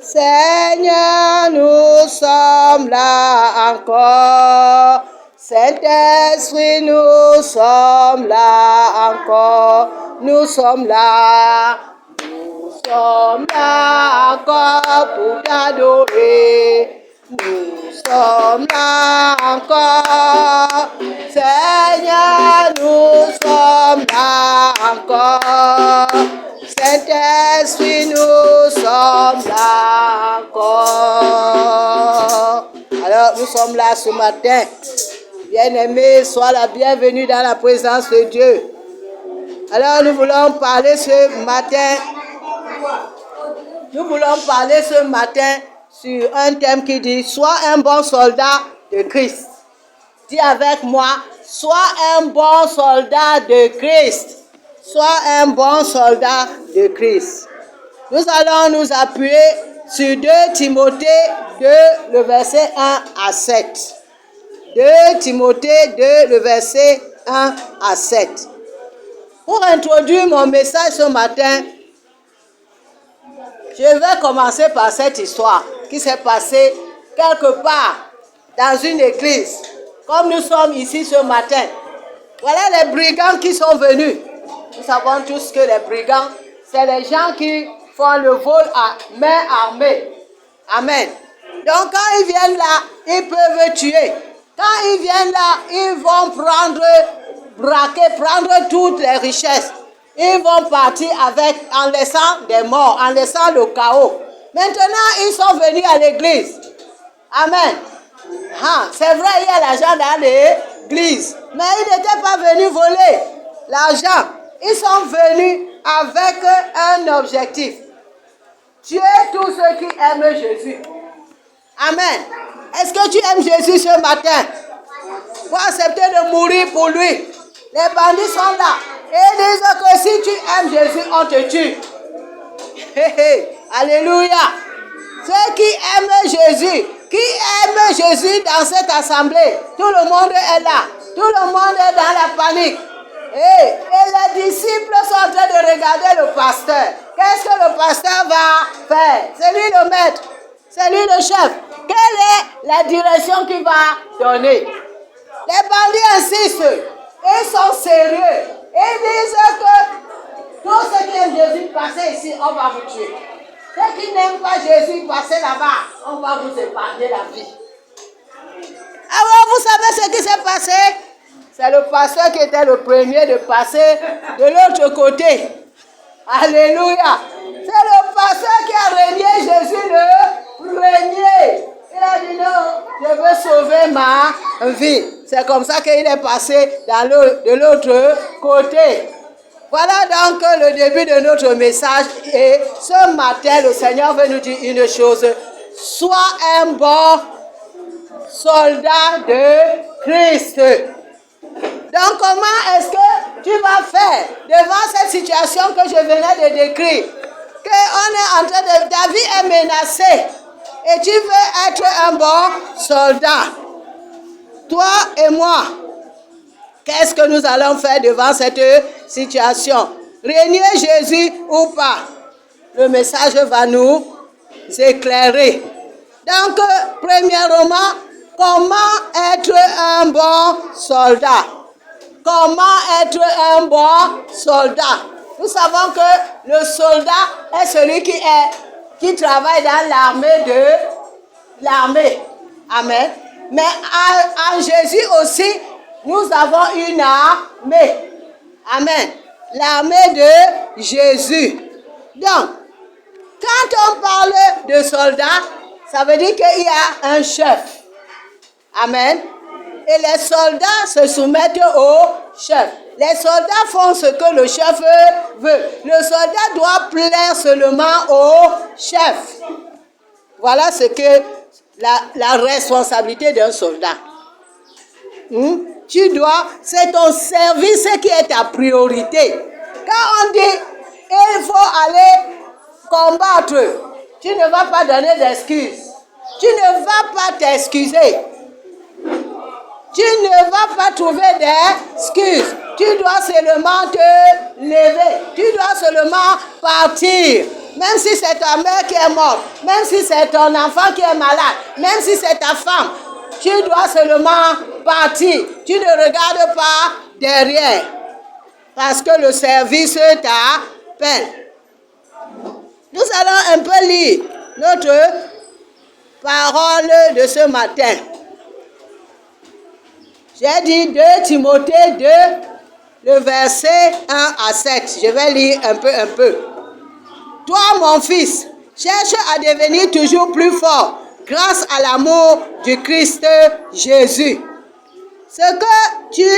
Seigneur, nous sommes là encore. Saint-Esprit, nous sommes là encore. Nous sommes là. Nous sommes là encore pour t'adorer. Nous sommes là encore. Seigneur, nous sommes là encore. Saint-Esprit, nous sommes là encore. Alors, nous sommes là ce matin. Bien-aimés, sois la bienvenue dans la présence de Dieu. Alors, nous voulons parler ce matin sur un thème qui dit « Sois un bon soldat de Christ ». Dis avec moi « Sois un bon soldat de Christ ». Sois un bon soldat de Christ. Nous allons nous appuyer sur 2 Timothée 2, le verset 1 à 7. 2 Timothée 2, le verset 1 à 7. Pour introduire mon message ce matin, je vais commencer par cette histoire qui s'est passée quelque part dans une église. Comme nous sommes ici ce matin, voilà les brigands qui sont venus. Nous savons tous que les brigands, c'est les gens qui font le vol à main armée. Amen. Donc quand ils viennent là, ils peuvent tuer. Quand ils viennent là, ils vont prendre toutes les richesses. Ils vont partir en laissant des morts, en laissant le chaos. Maintenant, ils sont venus à l'église. Amen. C'est vrai, il y a l'argent dans l'église. Mais ils n'étaient pas venus voler l'argent. Ils sont venus avec un objectif. Tuer tous ceux qui aiment Jésus. Amen. Est-ce que tu aimes Jésus ce matin? Pour accepter de mourir pour lui. Les bandits sont là. Et ils disent que si tu aimes Jésus, on te tue. Alléluia. Ceux qui aiment Jésus dans cette assemblée, tout le monde est là. Tout le monde est dans la panique. Et les disciples sont en train de regarder le pasteur. Qu'est-ce que le pasteur va faire? C'est lui le maître. C'est lui le chef. Quelle est la direction qu'il va donner? Les bandits insistent. Ils sont sérieux. Ils disent que tous ceux qui aiment Jésus, passez ici, on va vous tuer. Ceux qui n'aiment pas Jésus, passez là-bas, on va vous épargner la vie. Alors, vous savez ce qui s'est passé? C'est le pasteur qui était le premier de passer de l'autre côté. Alléluia. C'est le pasteur qui a régné Jésus le premier. Il a dit non, je veux sauver ma vie. C'est comme ça qu'il est passé de l'autre côté. Voilà donc le début de notre message. Et ce matin, le Seigneur veut nous dire une chose. Sois un bon soldat de Christ. Donc, comment est-ce que tu vas faire devant cette situation que je venais de décrire? Ta vie est menacée et tu veux être un bon soldat. Toi et moi, qu'est-ce que nous allons faire devant cette situation? Régner Jésus ou pas? Le message va nous éclairer. Donc, premièrement, comment être un bon soldat? Comment être un bon soldat? Nous savons que le soldat est celui qui travaille dans l'armée. Amen. Mais en Jésus aussi, nous avons une armée. Amen. L'armée de Jésus. Donc, quand on parle de soldat, ça veut dire qu'il y a un chef. Amen. Et les soldats se soumettent au chef. Les soldats font ce que le chef veut. Le soldat doit plaire seulement au chef. Voilà ce que la responsabilité d'un soldat. C'est ton service qui est ta priorité. Quand on dit il faut aller combattre, tu ne vas pas donner d'excuses. Tu ne vas pas t'excuser. Tu ne vas pas trouver d'excuses. Tu dois seulement te lever. Tu dois seulement partir. même si c'est ta mère qui est morte, même si c'est ton enfant qui est malade, même si c'est ta femme, tu dois seulement partir. Tu ne regardes pas derrière. Parce que le service t'appelle. Nous allons un peu lire notre parole de ce matin. J'ai dit 2 Timothée 2, le verset 1 à 7. Je vais lire un peu. Toi, mon fils, cherche à devenir toujours plus fort grâce à l'amour du Christ Jésus. Ce que tu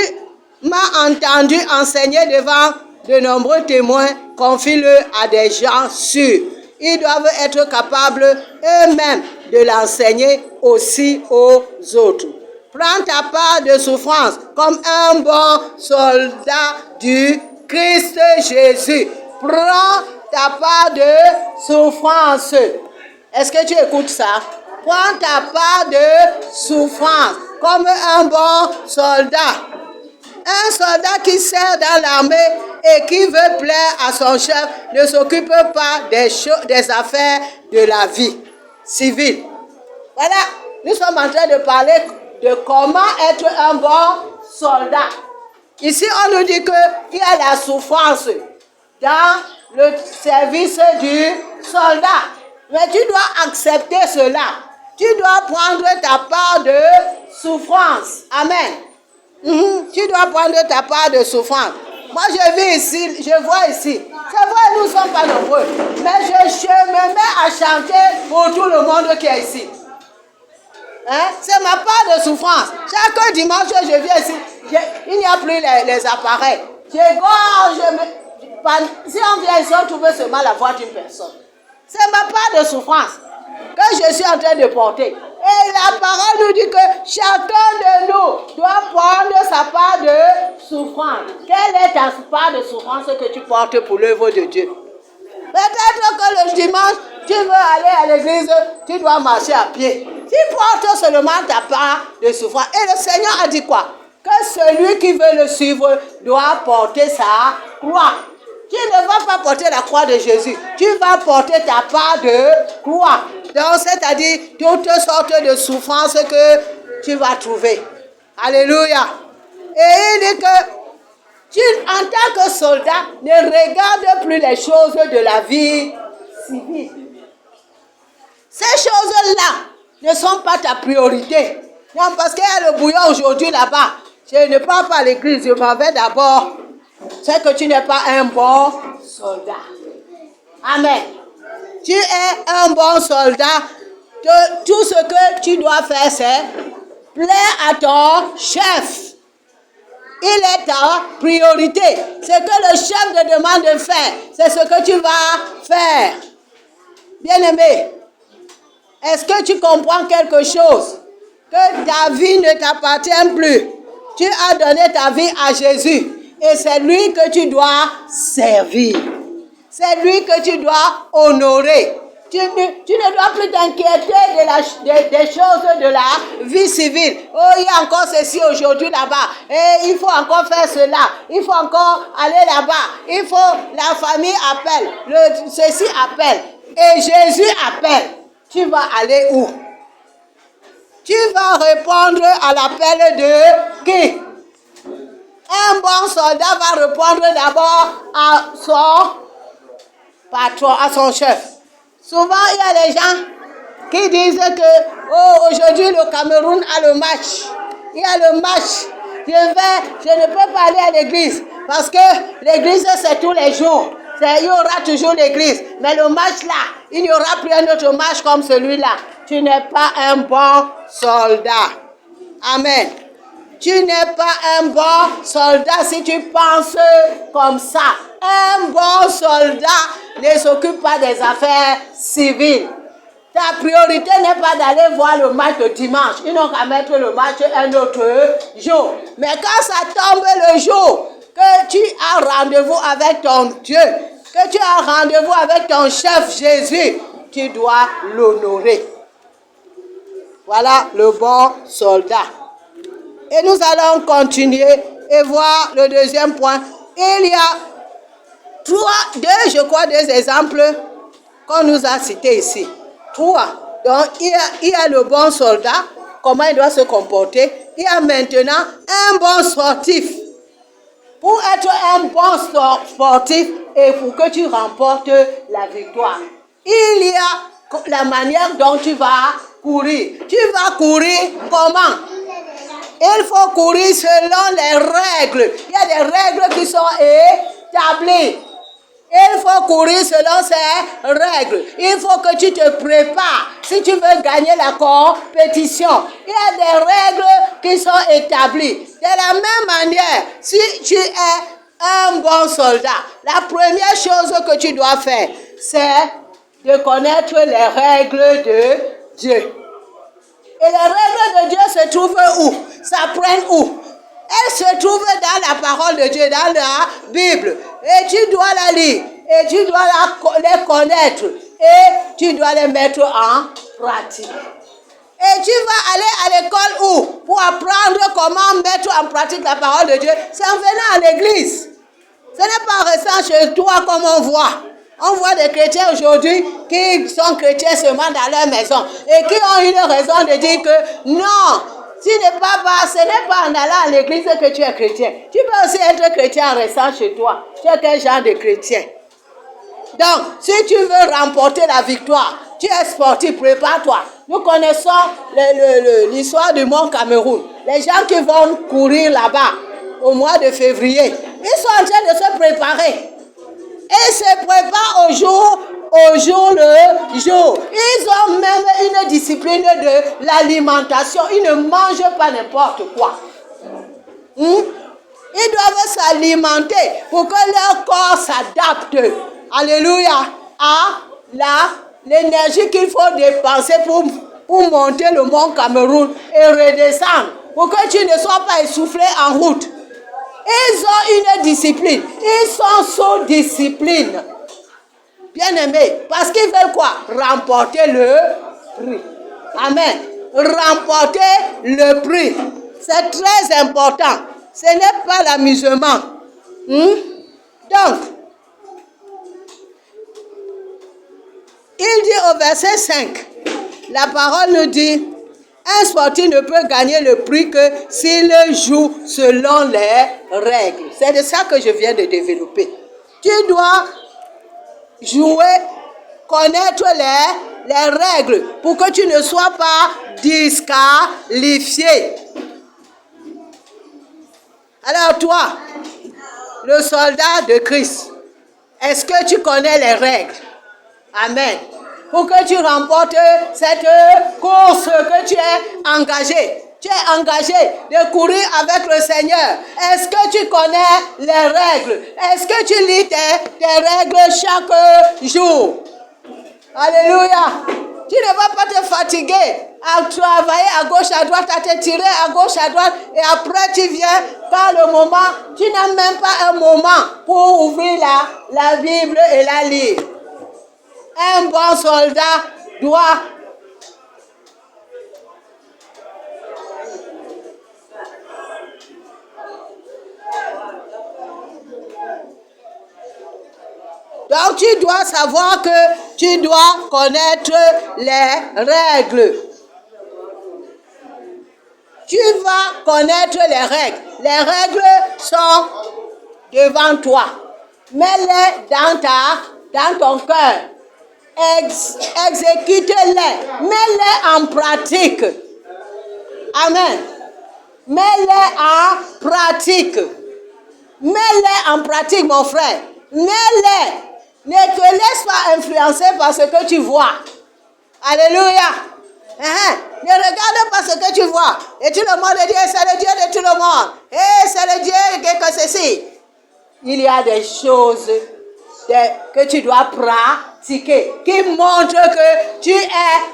m'as entendu enseigner devant de nombreux témoins, confie-le à des gens sûrs. Ils doivent être capables eux-mêmes de l'enseigner aussi aux autres. Prends ta part de souffrance comme un bon soldat du Christ Jésus. Prends ta part de souffrance. Est-ce que tu écoutes ça? Prends ta part de souffrance comme un bon soldat. Un soldat qui sert dans l'armée et qui veut plaire à son chef ne s'occupe pas des affaires de la vie civile. Voilà, nous sommes en train de parler de comment être un bon soldat. Ici, on nous dit qu'il y a la souffrance dans le service du soldat. Mais tu dois accepter cela. Tu dois prendre ta part de souffrance. Amen. Tu dois prendre ta part de souffrance. Moi, je vis ici, je vois ici. C'est vrai, nous ne sommes pas nombreux. Mais je me mets à chanter pour tout le monde qui est ici. Hein? C'est ma part de souffrance. Chaque dimanche, je viens ici. Il n'y a plus les appareils. Si on vient ici, on trouve seulement la voix d'une personne. C'est ma part de souffrance que je suis en train de porter. Et la parole nous dit que chacun de nous doit prendre sa part de souffrance. Quelle est ta part de souffrance que tu portes pour l'œuvre de Dieu? Peut-être que le dimanche, tu veux aller à l'église, tu dois marcher à pied. Tu portes seulement ta part de souffrance. Et le Seigneur a dit quoi? Que celui qui veut le suivre doit porter sa croix. Tu ne vas pas porter la croix de Jésus. Tu vas porter ta part de croix. Donc, c'est-à-dire toutes sortes de souffrances que tu vas trouver. Alléluia. Et il dit que en tant que soldat, ne regarde plus les choses de la vie civile. Ces choses-là ne sont pas ta priorité. Non, parce qu'il y a le bouillon aujourd'hui là-bas. Je ne pars pas à l'église, je m'en vais d'abord. C'est que tu n'es pas un bon soldat. Amen. Tu es un bon soldat. Tout ce que tu dois faire, c'est plaire à ton chef. Il est ta priorité. Ce que le chef te demande de faire, c'est ce que tu vas faire. Bien-aimé, est-ce que tu comprends quelque chose? Que ta vie ne t'appartient plus. Tu as donné ta vie à Jésus. Et c'est lui que tu dois servir. C'est lui que tu dois honorer. Tu ne dois plus t'inquiéter des choses de la vie civile. Oh, il y a encore ceci aujourd'hui là-bas. Et il faut encore faire cela. Il faut encore aller là-bas. Il faut, la famille appelle. Ceci appelle. Et Jésus appelle. Tu vas aller où? Tu vas répondre à l'appel de qui? Un bon soldat va répondre d'abord à son patron, à son chef. Souvent, il y a des gens qui disent que aujourd'hui, le Cameroun a le match. Il y a le match. Je ne peux pas aller à l'église parce que l'église, c'est tous les jours. Il y aura toujours l'église. Mais le match là, il n'y aura plus un autre match comme celui-là. Tu n'es pas un bon soldat. Amen. Tu n'es pas un bon soldat si tu penses comme ça. Un bon soldat ne s'occupe pas des affaires civiles. Ta priorité n'est pas d'aller voir le match le dimanche. Ils n'ont qu'à mettre le match un autre jour. Mais quand ça tombe le jour, que tu as rendez-vous avec ton Dieu, que tu as rendez-vous avec ton chef Jésus, tu dois l'honorer. Voilà le bon soldat. Et nous allons continuer et voir le deuxième point. Il y a deux exemples qu'on nous a cités ici. 3. Donc, il y a le bon soldat, comment il doit se comporter. Il y a maintenant un bon sportif. Pour être un bon sportif et pour que tu remportes la victoire, il y a la manière dont tu vas courir. Tu vas courir comment? Il faut courir selon les règles. Il y a des règles qui sont établies. Il faut courir selon ces règles. Il faut que tu te prépares si tu veux gagner la compétition. Il y a des règles qui sont établies. De la même manière, si tu es un bon soldat, la première chose que tu dois faire, c'est de connaître les règles de Dieu. Et les règles de Dieu se trouvent où? S'apprennent où? Elles se trouvent dans la parole de Dieu, dans la Bible. Et tu dois la lire. Et tu dois les connaître. Et tu dois les mettre en pratique. Et tu vas aller à l'école où? Pour apprendre comment mettre en pratique la parole de Dieu. C'est en venant à l'église. Ce n'est pas récent chez toi comme on voit. On voit des chrétiens aujourd'hui qui sont chrétiens seulement dans leur maison. Et qui ont une raison de dire que non. Ce n'est pas en allant à l'église que tu es chrétien. Tu peux aussi être chrétien récent chez toi. Tu es quel genre de chrétien? Donc, si tu veux remporter la victoire, tu es sportif, prépare-toi. Nous connaissons l'histoire du Mont Cameroun. Les gens qui vont courir là-bas au mois de février, ils sont en train de se préparer. Et se préparent au jour le jour. Ils ont même une discipline de l'alimentation. Ils ne mangent pas n'importe quoi. Ils doivent s'alimenter pour que leur corps s'adapte. Alléluia. À l'énergie qu'il faut dépenser pour monter le mont Cameroun et redescendre. Pour que tu ne sois pas essoufflé en route. Ils ont une discipline. Ils sont sous discipline. Bien-aimés, parce qu'ils veulent quoi? Remporter le prix. Amen. Remporter le prix. C'est très important. Ce n'est pas l'amusement. Donc, il dit au verset 5, la parole nous dit, un sportif ne peut gagner le prix que s'il joue selon les règles. C'est de ça que je viens de développer. Tu dois jouer, connaître les règles pour que tu ne sois pas disqualifié. Alors toi, le soldat de Christ, est-ce que tu connais les règles? Amen. Pour que tu remportes cette course que tu es engagé. Tu es engagé de courir avec le Seigneur. Est-ce que tu connais les règles? Est-ce que tu lis tes règles chaque jour? Alléluia. Tu ne vas pas te fatiguer à travailler à gauche, à droite, à te tirer à gauche, à droite. Et après tu viens, quand le moment, tu n'as même pas un moment pour ouvrir la Bible et la lire. Un bon soldat doit donc tu dois savoir que tu dois connaître les règles. Tu vas connaître les règles. Les règles sont devant toi. Mets-les dans ton cœur. Exécute-les. Mets-les en pratique. Amen. Mets-les en pratique. Mets-les en pratique, mon frère. Mets-les. Ne te laisse pas influencer par ce que tu vois. Alléluia. Ne regarde pas ce que tu vois. Et tout le monde dit, c'est le Dieu de tout le monde. Et c'est le Dieu que ceci. Il y a des choses que tu dois pratiquer, qui montrent que tu es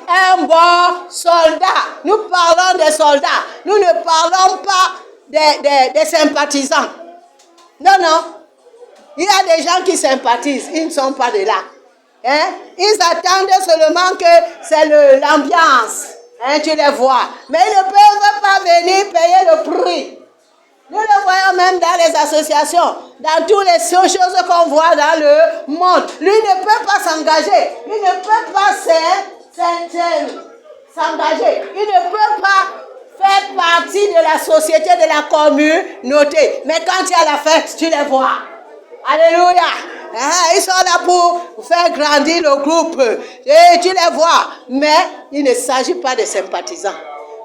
un bon soldat. Nous parlons des soldats. Nous ne parlons pas des sympathisants. Non. Il y a des gens qui sympathisent. Ils ne sont pas de là. Ils attendent seulement que c'est l'ambiance. Tu les vois. Mais ils ne peuvent pas venir payer le prix. Nous le voyons même dans les associations, dans toutes les choses qu'on voit dans le monde. Lui ne peut pas s'engager. Il ne peut pas s'engager. Il ne peut pas faire partie de la société, de la communauté. Mais quand il y a la fête, tu les vois. Alléluia. Ils sont là pour faire grandir le groupe. Et tu les vois. Mais il ne s'agit pas de sympathisants.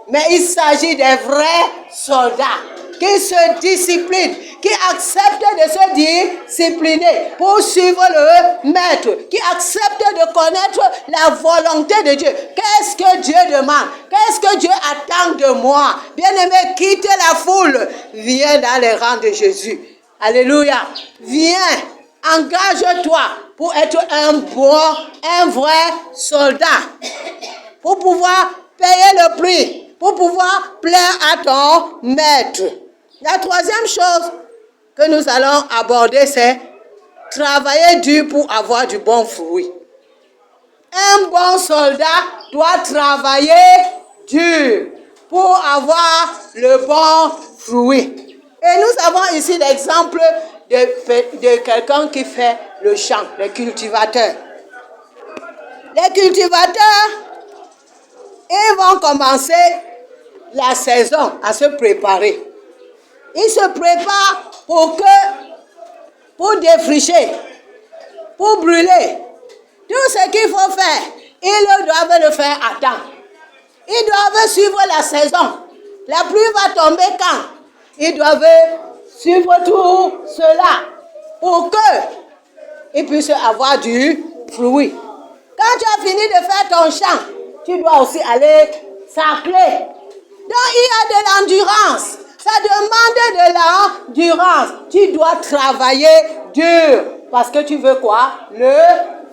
Mais il s'agit des vrais soldats qui se disciplinent, qui acceptent de se discipliner pour suivre le maître, qui acceptent de connaître la volonté de Dieu. Qu'est-ce que Dieu demande? Qu'est-ce que Dieu attend de moi? Bien-aimé, quitte la foule. Viens dans les rangs de Jésus. Alléluia. Viens, engage-toi pour être un vrai soldat. Pour pouvoir payer le prix. Pour pouvoir plaire à ton maître. La troisième chose que nous allons aborder, c'est travailler dur pour avoir du bon fruit. Un bon soldat doit travailler dur pour avoir le bon fruit. Et nous avons ici l'exemple de quelqu'un qui fait le champ, les cultivateurs. Les cultivateurs, ils vont commencer la saison à se préparer. Ils se préparent pour défricher, pour brûler. Tout ce qu'il faut faire, ils doivent le faire à temps. Ils doivent suivre la saison. La pluie va tomber quand? Ils doivent suivre tout cela pour qu'ils puissent avoir du fruit. Quand tu as fini de faire ton champ, tu dois aussi aller sacler. Donc il y a de l'endurance. Ça demande de l'endurance. Tu dois travailler dur. Parce que tu veux quoi? Le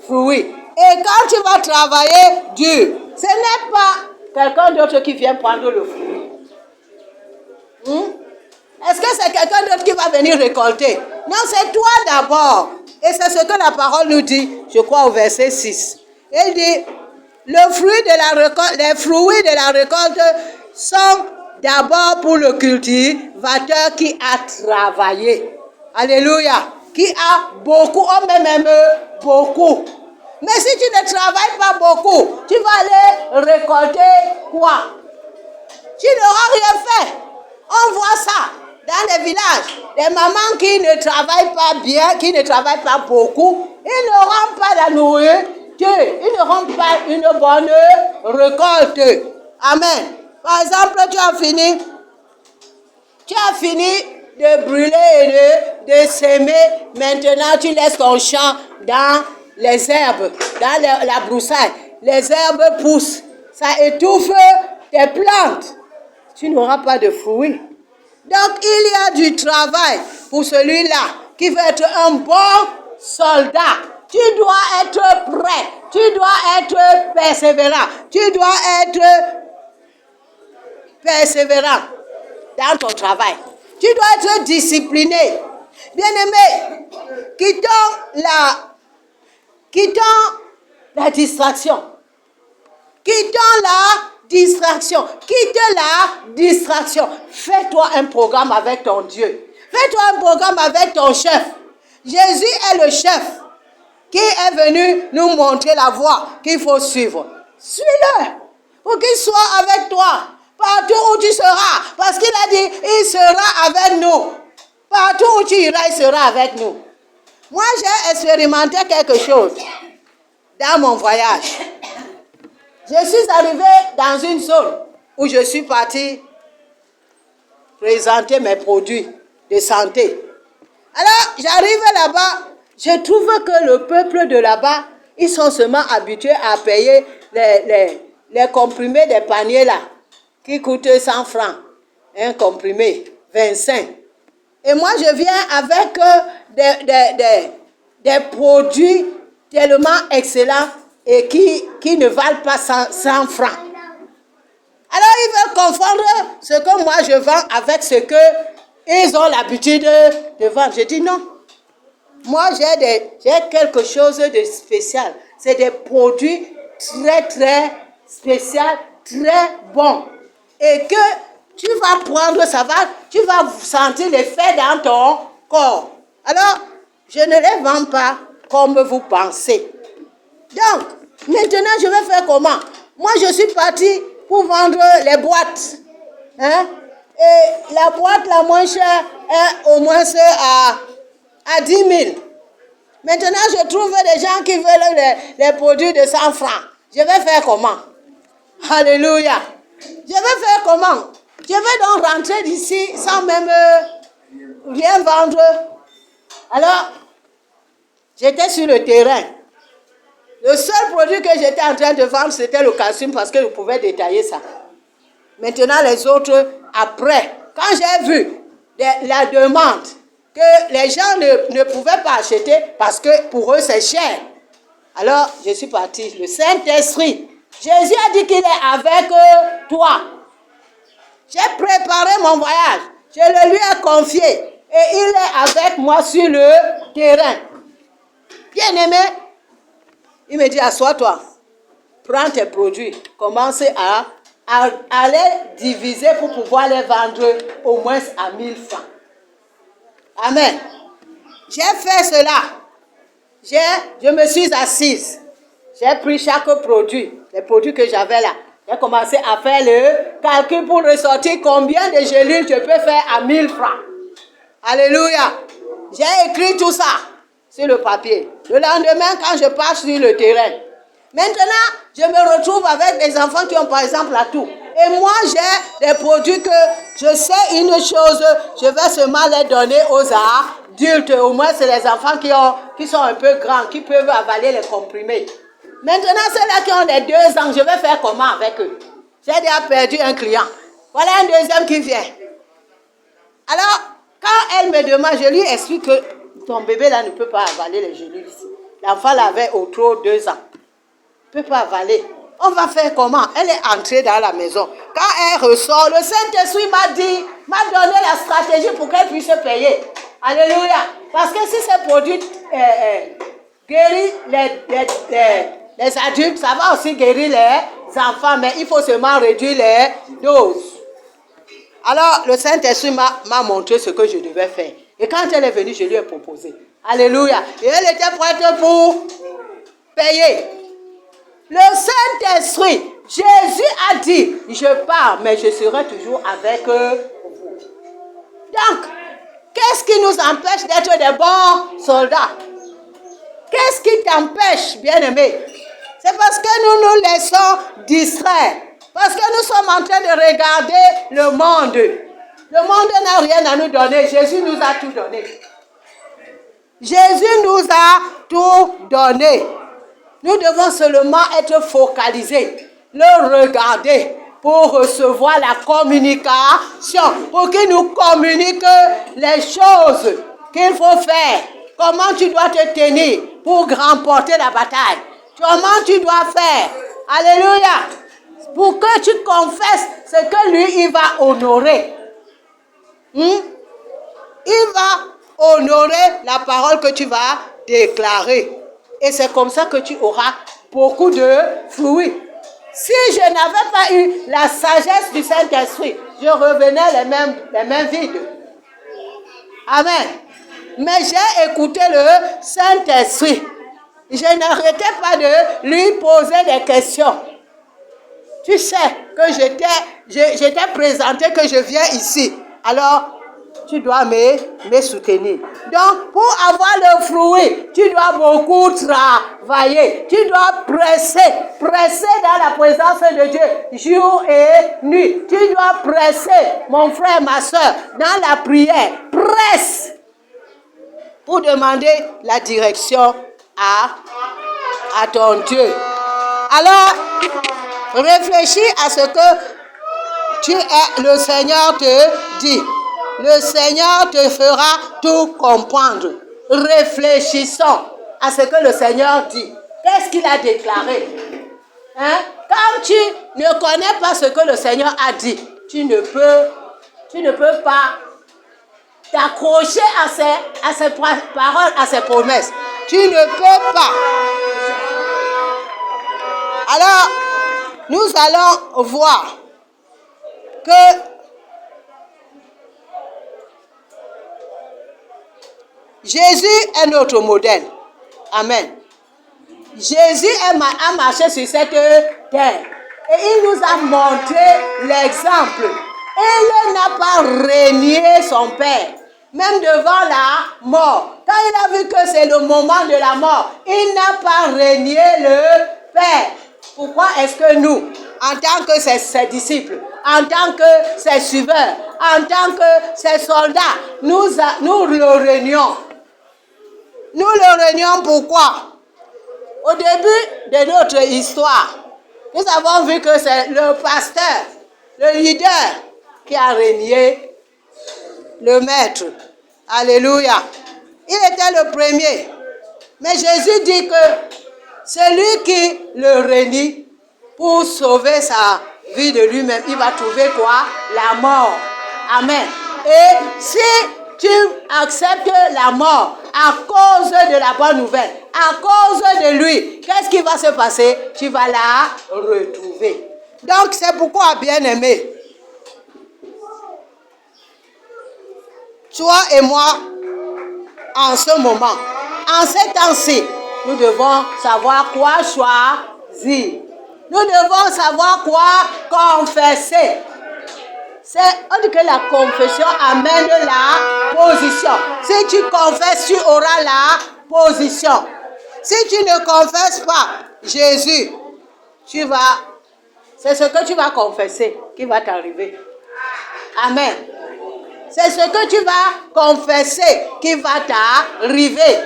fruit. Et quand tu vas travailler dur, ce n'est pas quelqu'un d'autre qui vient prendre le fruit. Est-ce que c'est quelqu'un d'autre qui va venir récolter? Non, c'est toi d'abord. Et c'est ce que la parole nous dit, je crois au verset 6. Il dit, les fruits de la récolte sont d'abord pour le cultivateur qui a travaillé. Alléluia. Qui a beaucoup, on même beaucoup. Mais si tu ne travailles pas beaucoup, tu vas aller récolter quoi? Tu n'auras rien fait. On voit ça dans les villages. Les mamans qui ne travaillent pas bien, qui ne travaillent pas beaucoup, ils n'auront pas la nourriture. Ils n'auront pas une bonne récolte. Amen. Par exemple, tu as fini de brûler et de s'aimer. Maintenant, tu laisses ton champ dans les herbes, dans la broussaille. Les herbes poussent. Ça étouffe tes plantes. Tu n'auras pas de fruits. Donc, il y a du travail pour celui-là qui veut être un bon soldat. Tu dois être prêt. Tu dois être persévérant. Tu dois être persévérant dans ton travail. Tu dois être discipliné. Bien-aimé, quittons la distraction. Quittons la distraction. Fais-toi un programme avec ton Dieu. Fais-toi un programme avec ton chef. Jésus est le chef qui est venu nous montrer la voie qu'il faut suivre. Suis-le pour qu'il soit avec toi partout où tu seras. Parce qu'il a dit, il sera avec nous. Partout où tu iras, il sera avec nous. Moi, j'ai expérimenté quelque chose dans mon voyage. Je suis arrivée dans une zone où je suis partie présenter mes produits de santé. Alors, j'arrive là-bas, je trouve que le peuple de là-bas, ils sont seulement habitués à payer les comprimés des paniers là, qui coûtent 100 francs. Un comprimé, 25. Et moi, je viens avec des produits tellement excellents et qui ne valent pas 100 francs. Alors, ils veulent confondre ce que moi je vends avec ce qu'ils ont l'habitude de vendre. Je dis non. Moi, j'ai quelque chose de spécial. C'est des produits très, très spéciaux, très bons. Et que tu vas prendre, tu vas sentir l'effet dans ton corps. Alors, je ne les vends pas comme vous pensez. Donc, maintenant, je vais faire comment? Moi, je suis partie pour vendre les boîtes. Hein? Et la boîte la moins chère est au moins à 10 000. Maintenant, je trouve des gens qui veulent les produits de 100 francs. Je vais faire comment? Alléluia. Je vais faire comment? Je vais donc rentrer d'ici sans même rien vendre. Alors, j'étais sur le terrain. Le seul produit que j'étais en train de vendre, c'était le calcium parce que je pouvais détailler ça. Maintenant, les autres, après, quand j'ai vu la demande, que les gens ne pouvaient pas acheter parce que pour eux, c'est cher. Alors, je suis partie. Le Saint-Esprit, Jésus a dit qu'il est avec toi. J'ai préparé mon voyage. Je le lui ai confié. Et il est avec moi sur le terrain. Bien-aimé, il me dit, assois-toi. Prends tes produits. Commence à les diviser pour pouvoir les vendre au moins à 1000 francs. Amen. J'ai fait cela. Je me suis assise. J'ai pris chaque produit, les produits que j'avais là. J'ai commencé à faire le calcul pour ressortir combien de gélules je peux faire à 1000 francs. Alléluia. J'ai écrit tout ça sur le papier. Le lendemain, quand je pars sur le terrain, maintenant, je me retrouve avec des enfants qui ont par exemple la toux. Et moi, j'ai des produits que je sais une chose, je vais seulement les donner aux adultes. Au moins, c'est les enfants qui sont un peu grands, qui peuvent avaler les comprimés. Maintenant, ceux-là qui ont des 2 ans, je vais faire comment avec eux? J'ai déjà perdu un client. Voilà un deuxième qui vient. Alors, quand elle me demande, je lui explique que ton bébé là ne peut pas avaler les gélules ici. L'enfant l'avait au trop 2 ans. Ne peut pas avaler. On va faire comment? Elle est entrée dans la maison. Quand elle ressort, le Saint-Esprit m'a donné la stratégie pour qu'elle puisse payer. Alléluia. Parce que si ces produits guérissent les adultes, ça va aussi guérir les enfants, mais il faut seulement réduire les doses. Alors, le Saint-Esprit m'a montré ce que je devais faire. Et quand elle est venue, je lui ai proposé. Alléluia. Et elle était prête pour payer. Le Saint-Esprit, Jésus a dit, je pars, mais je serai toujours avec vous. Donc, qu'est-ce qui nous empêche d'être des bons soldats? Qu'est-ce qui t'empêche, bien-aimé? C'est parce que nous nous laissons distraire. Parce que nous sommes en train de regarder le monde. Le monde n'a rien à nous donner. Jésus nous a tout donné. Jésus nous a tout donné. Nous devons seulement être focalisés, le regarder pour recevoir la communication, pour qu'il nous communique les choses qu'il faut faire, comment tu dois te tenir pour remporter la bataille, comment tu dois faire. Alléluia. Pour que tu confesses ce que lui, il va honorer. Il va honorer la parole que tu vas déclarer. Et c'est comme ça que tu auras beaucoup de fruits. Si je n'avais pas eu la sagesse du Saint-Esprit, je revenais les mains vides. Amen. Mais j'ai écouté le Saint-Esprit. Je n'arrêtais pas de lui poser des questions. Tu sais que j'étais présenté que je viens ici. Alors, tu dois me soutenir. Donc, pour avoir le fruit, tu dois beaucoup travailler. Tu dois presser dans la présence de Dieu, jour et nuit. Tu dois presser, mon frère, ma soeur, dans la prière. Presse pour demander la direction à ton Dieu. Alors, réfléchis à ce que le Seigneur te dit. Le Seigneur te fera tout comprendre. Réfléchissons à ce que le Seigneur dit. Qu'est-ce qu'il a déclaré? Quand tu ne connais pas ce que le Seigneur a dit, tu ne peux pas t'accrocher à ses paroles, à ses promesses. Tu ne peux pas. Alors, nous allons voir que Jésus est notre modèle. Amen. Jésus a marché sur cette terre. Et il nous a montré l'exemple. Il n'a pas renié son Père, même devant la mort. Quand il a vu que c'est le moment de la mort, il n'a pas renié le Père. Pourquoi est-ce que nous, en tant que ses disciples, en tant que ses suiveurs, en tant que ses soldats, nous le renions? Nous le renions pourquoi? Au début de notre histoire, nous avons vu que c'est le pasteur, le leader, qui a régné le maître. Alléluia. Il était le premier. Mais Jésus dit que celui qui le renie pour sauver sa vie de lui-même, il va trouver quoi? La mort. Amen. Et si tu acceptes la mort à cause de la bonne nouvelle, à cause de lui, qu'est-ce qui va se passer? Tu vas la retrouver. Donc c'est pourquoi, bien-aimé, toi et moi, en ce moment, en ces temps-ci, nous devons savoir quoi choisir. Nous devons savoir quoi confesser. On dit que la confession amène la position. Si tu confesses, tu auras la position. Si tu ne confesses pas Jésus, c'est ce que tu vas confesser qui va t'arriver. Amen. C'est ce que tu vas confesser qui va t'arriver.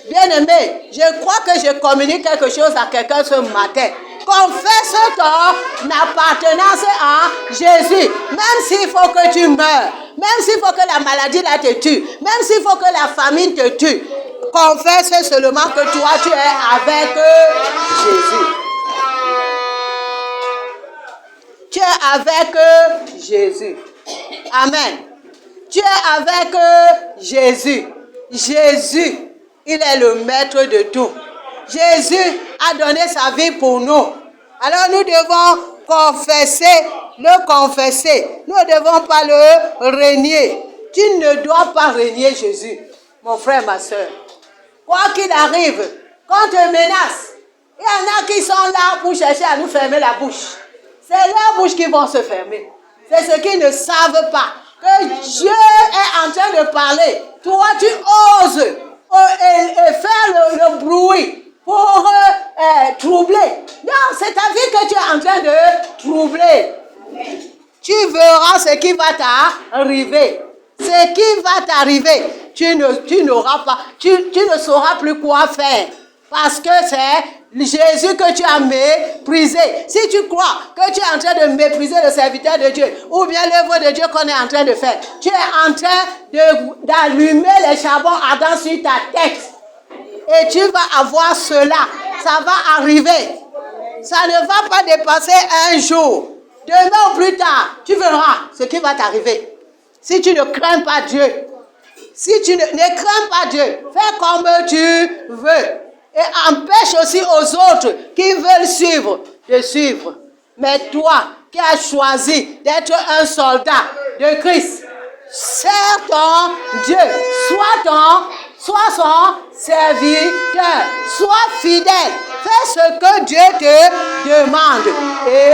Bien-aimé, je crois que je communique quelque chose à quelqu'un ce matin. Confesse ton appartenance à Jésus. Même s'il faut que tu meurs, même s'il faut que la maladie là te tue, même s'il faut que la famine te tue, confesse seulement que toi tu es avec Jésus. Tu es avec Jésus. Amen. Tu es avec Jésus. Jésus, il est le maître de tout. Jésus a donné sa vie pour nous. Alors nous devons le confesser. Nous ne devons pas le renier. Tu ne dois pas renier Jésus, mon frère, ma soeur. Quoi qu'il arrive, qu'on te menace, il y en a qui sont là pour chercher à nous fermer la bouche. C'est leurs bouches qui vont se fermer. C'est ceux qui ne savent pas que Dieu est en train de parler. Toi, tu oses faire le bruit pour troubler. Non, c'est ta vie que tu es en train de troubler. Tu verras ce qui va t'arriver. Ce qui va t'arriver, tu ne sauras plus quoi faire. Parce que c'est Jésus que tu as méprisé. Si tu crois que tu es en train de mépriser le serviteur de Dieu, ou bien l'œuvre de Dieu qu'on est en train de faire, tu es en train d'allumer les charbons ardents sur ta tête. Et tu vas avoir cela. Ça va arriver. Ça ne va pas dépasser un jour. Demain ou plus tard, tu verras ce qui va t'arriver. Si tu ne crains pas Dieu, si tu ne crains pas Dieu, fais comme tu veux. Et empêche aussi aux autres qui veulent suivre, de suivre. Mais toi, qui as choisi d'être un soldat de Christ, sers ton Dieu, sois son serviteur, sois fidèle, fais ce que Dieu te demande et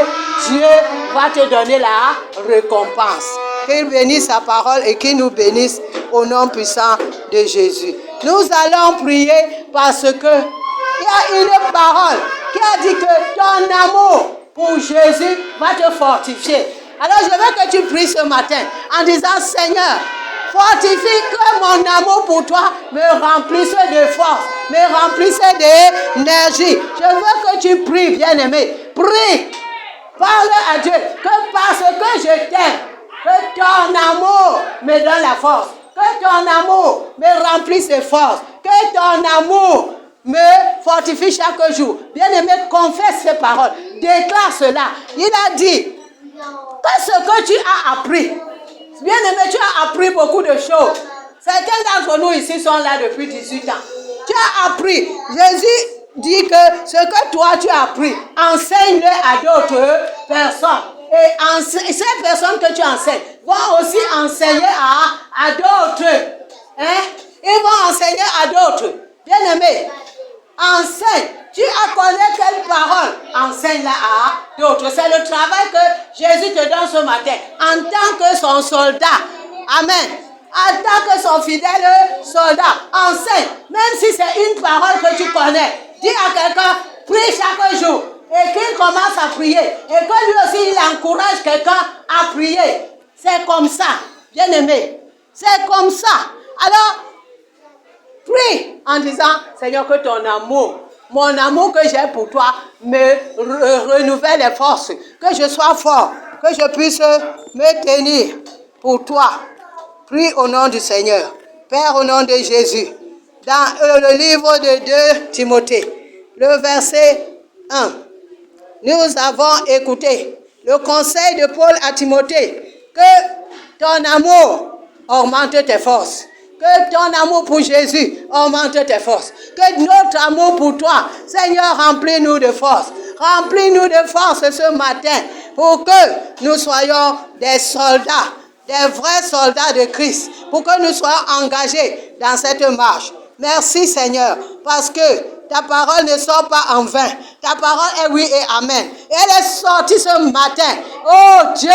Dieu va te donner la récompense. Qu'il bénisse sa parole et qu'il nous bénisse au nom puissant de Jésus. Nous allons prier parce que il y a une parole qui a dit que ton amour pour Jésus va te fortifier. Alors je veux que tu pries ce matin en disant: Seigneur, fortifie que mon amour pour toi me remplisse de force, me remplisse d'énergie. Je veux que tu pries, bien-aimé. Prie. Parle à Dieu que parce que je t'aime, que ton amour me donne la force, que ton amour me remplisse de force, que ton amour me fortifie chaque jour. Bien-aimé, confesse ces paroles, déclare cela. Il a dit que ce que tu as appris, bien-aimé, tu as appris beaucoup de choses. Certains d'entre nous ici sont là depuis 18 ans. Tu as appris. Jésus dit que ce que toi tu as appris, enseigne-le à d'autres personnes. Et ces personnes que tu enseignes vont aussi enseigner à d'autres. Hein? Ils vont enseigner à d'autres. Bien-aimé, enseigne. Tu connais quelle parole? Enseigne-la à d'autres. C'est le travail que Jésus te donne ce matin. En tant que son soldat. Amen. En tant que son fidèle soldat. Enseigne. Même si c'est une parole que tu connais. Dis à quelqu'un, prie chaque jour. Et qu'il commence à prier. Et que lui aussi, il encourage quelqu'un à prier. C'est comme ça. Bien-aimé. C'est comme ça. Alors, prie en disant, Seigneur, que ton amour, mon amour que j'ai pour toi, me renouvelle les forces. Que je sois fort, que je puisse me tenir pour toi. Prie au nom du Seigneur. Père, au nom de Jésus. Dans le livre de 2 Timothée, le verset 1, nous avons écouté le conseil de Paul à Timothée, que ton amour augmente tes forces. Que ton amour pour Jésus augmente tes forces. Que notre amour pour toi, Seigneur, remplis-nous de force. Remplis-nous de force ce matin pour que nous soyons des soldats, des vrais soldats de Christ. Pour que nous soyons engagés dans cette marche. Merci Seigneur, parce que ta parole ne sort pas en vain. Ta parole est oui et amen. Et elle est sortie ce matin. Oh Dieu,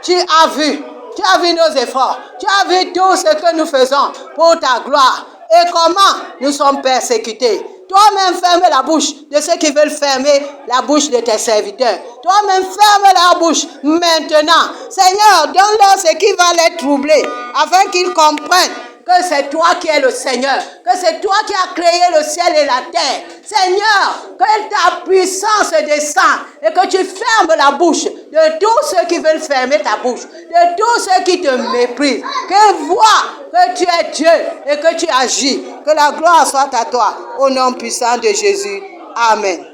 tu as vu. Tu as vu nos efforts. Tu as vu tout ce que nous faisons pour ta gloire. Et comment nous sommes persécutés. Toi-même ferme la bouche de ceux qui veulent fermer la bouche de tes serviteurs. Toi-même ferme la bouche maintenant. Seigneur, donne-leur ce qui va les troubler, afin qu'ils comprennent que c'est toi qui es le Seigneur, que c'est toi qui as créé le ciel et la terre. Seigneur, que ta puissance descende et que tu fermes la bouche de tous ceux qui veulent fermer ta bouche, de tous ceux qui te méprisent. Que voient que tu es Dieu et que tu agis. Que la gloire soit à toi, au nom puissant de Jésus. Amen.